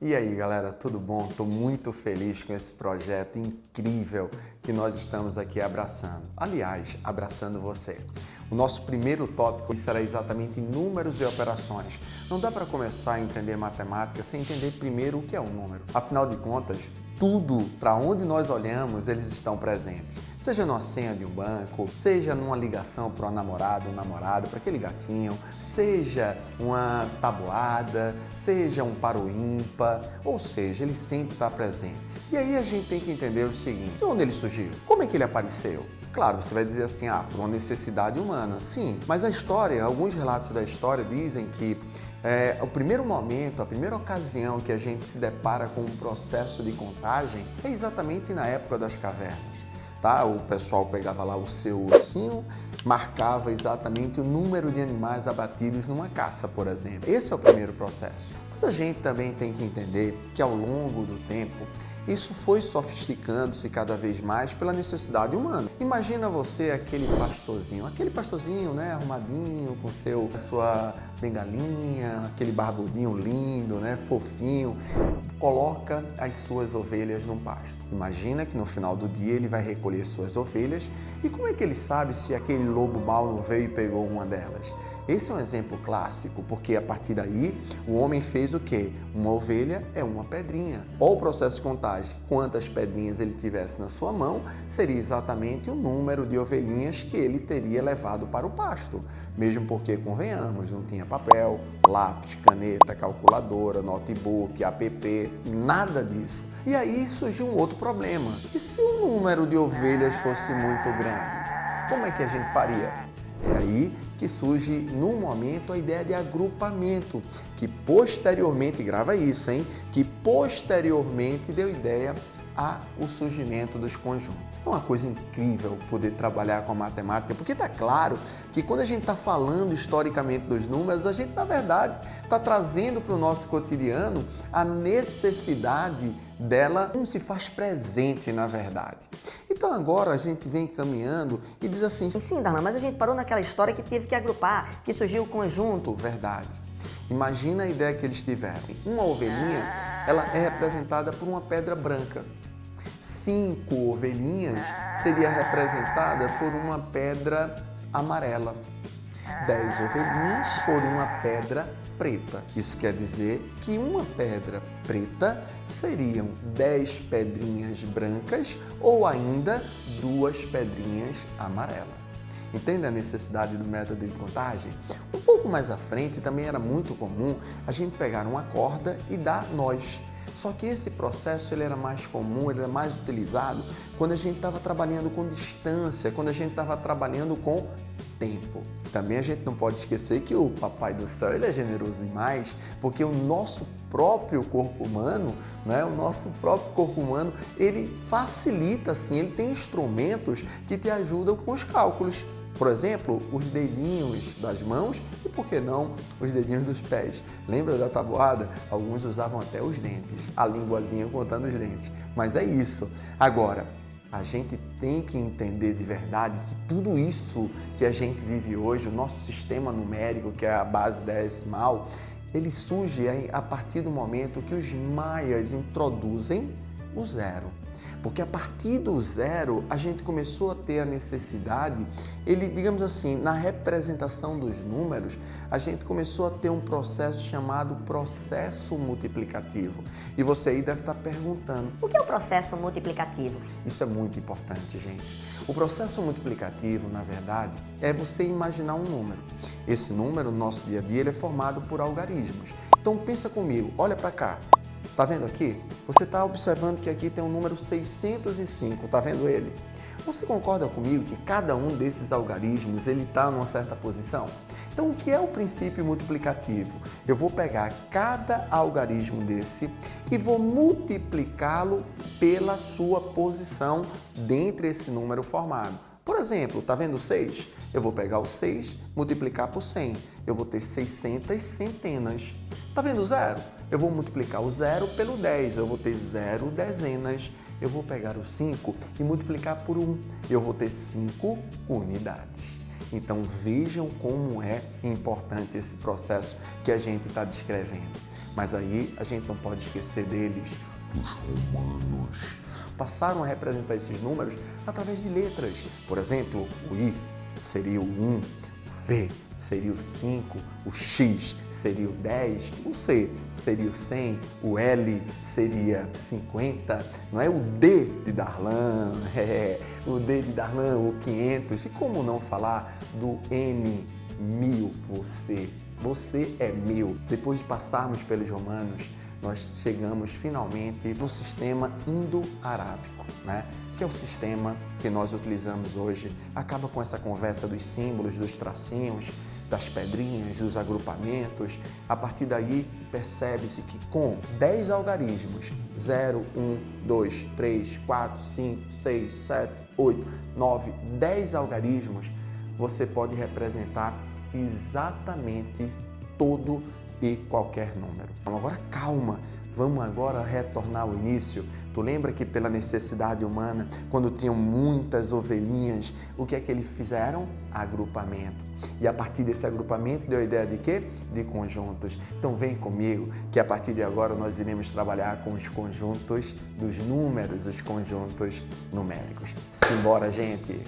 E aí galera, tudo bom? Estou muito feliz com esse projeto incrível que nós estamos aqui abraçando. Aliás, abraçando você. O nosso primeiro tópico será exatamente números e operações. Não dá para começar a entender matemática sem entender primeiro o que é um número. Afinal de contas, tudo, para onde nós olhamos, eles estão presentes. Seja numa senha de um banco, seja numa ligação para uma namorada, um namorado, para aquele gatinho, seja uma tabuada, seja um par ou ímpar, ou seja, ele sempre está presente. E aí a gente tem que entender o seguinte: de onde ele surgiu? Como é que ele apareceu? Claro, você vai dizer assim, por uma necessidade humana. Sim, mas a história, alguns relatos da história dizem que o primeiro momento, a primeira ocasião que a gente se depara com um processo de contagem é exatamente na época das cavernas. Tá? O pessoal pegava lá o seu ursinho, marcava exatamente o número de animais abatidos numa caça, por exemplo. Esse é o primeiro processo. Mas a gente também tem que entender que ao longo do tempo, isso foi sofisticando-se cada vez mais pela necessidade humana. Imagina você aquele pastorzinho, né, arrumadinho, com sua bengalinha, aquele barbudinho lindo, né, fofinho, coloca as suas ovelhas num pasto. Imagina que no final do dia ele vai recolher suas ovelhas e como é que ele sabe se aquele lobo mau não veio e pegou uma delas? Esse é um exemplo clássico, porque a partir daí o homem fez o quê? Uma ovelha é uma pedrinha. Olha o processo de contagem. Quantas pedrinhas ele tivesse na sua mão, seria exatamente o número de ovelhinhas que ele teria levado para o pasto. Mesmo porque, convenhamos, não tinha papel, lápis, caneta, calculadora, notebook, app, nada disso. E aí surgiu um outro problema. E se o número de ovelhas fosse muito grande? Como é que a gente faria? É aí que surge, no momento, a ideia de agrupamento, que posteriormente, grava isso, que posteriormente deu ideia ao surgimento dos conjuntos. É uma coisa incrível poder trabalhar com a matemática, porque está claro que quando a gente está falando historicamente dos números, a gente, na verdade, está trazendo para o nosso cotidiano a necessidade dela, como se faz presente, na verdade. Então agora a gente vem caminhando e diz assim: sim, Darlan, mas a gente parou naquela história que teve que agrupar, que surgiu o conjunto. Verdade. Imagina a ideia que eles tiveram. Uma ovelhinha, ela é representada por uma pedra branca. 5 ovelhinhas seria representada por uma pedra amarela. 10 ovelhinhas por uma pedra preta. Isso quer dizer que uma pedra preta seriam 10 pedrinhas brancas ou ainda 2 pedrinhas amarelas. Entende a necessidade do método de contagem? Um pouco mais à frente também era muito comum a gente pegar uma corda e dar nós. Só que esse processo ele era mais comum, ele era mais utilizado quando a gente estava trabalhando com distância, quando a gente estava trabalhando com tempo. Também a gente não pode esquecer que o Papai do Céu ele é generoso demais, porque o nosso próprio corpo humano, ele facilita assim, ele tem instrumentos que te ajudam com os cálculos. Por exemplo, os dedinhos das mãos e, por que não, os dedinhos dos pés. Lembra da tabuada? Alguns usavam até os dentes, a linguazinha contando os dentes. Mas é isso. Agora, a gente tem que entender de verdade que tudo isso que a gente vive hoje, o nosso sistema numérico, que é a base decimal, ele surge a partir do momento que os maias introduzem o zero. Porque a partir do zero, a gente começou a ter a necessidade, digamos assim, na representação dos números, a gente começou a ter um processo chamado processo multiplicativo. E você aí deve estar perguntando: o que é o processo multiplicativo? Isso é muito importante, gente. O processo multiplicativo, na verdade, é você imaginar um número. Esse número, no nosso dia a dia, ele é formado por algarismos. Então pensa comigo, olha para cá. Tá vendo aqui? Você está observando que aqui tem um número 605, tá vendo ele? Você concorda comigo que cada um desses algarismos ele está numa certa posição? Então, o que é o princípio multiplicativo? Eu vou pegar cada algarismo desse e vou multiplicá-lo pela sua posição dentro desse número formado. Por exemplo, tá vendo o 6? Eu vou pegar o 6, multiplicar por 100. Eu vou ter 600 centenas. Tá vendo o 0? Eu vou multiplicar o 0 pelo 10. Eu vou ter 0 dezenas. Eu vou pegar o 5 e multiplicar por 1. Eu vou ter 5 unidades. Então vejam como é importante esse processo que a gente está descrevendo. Mas aí a gente não pode esquecer deles, os romanos. Passaram a representar esses números através de letras. Por exemplo, o I seria o 1, o V seria o 5, o X seria o 10, o C seria o 100, o L seria 50, não é? O D de Darlan, o D de Darlan, o 500. E como não falar do M, 1000, você é 1000. Depois de passarmos pelos romanos, nós chegamos finalmente no sistema indo-arábico, né? Que é o sistema que nós utilizamos hoje. Acaba com essa conversa dos símbolos, dos tracinhos, das pedrinhas, dos agrupamentos. A partir daí, percebe-se que com 10 algarismos, 0, 1, 2, 3, 4, 5, 6, 7, 8, 9, 10 algarismos, você pode representar exatamente todo e qualquer número. Então, agora calma, vamos agora retornar ao início. Tu lembra que pela necessidade humana, quando tinham muitas ovelhinhas, o que é que eles fizeram? Agrupamento. E a partir desse agrupamento deu a ideia de quê? De conjuntos. Então vem comigo que a partir de agora nós iremos trabalhar com os conjuntos dos números, os conjuntos numéricos. Simbora, gente!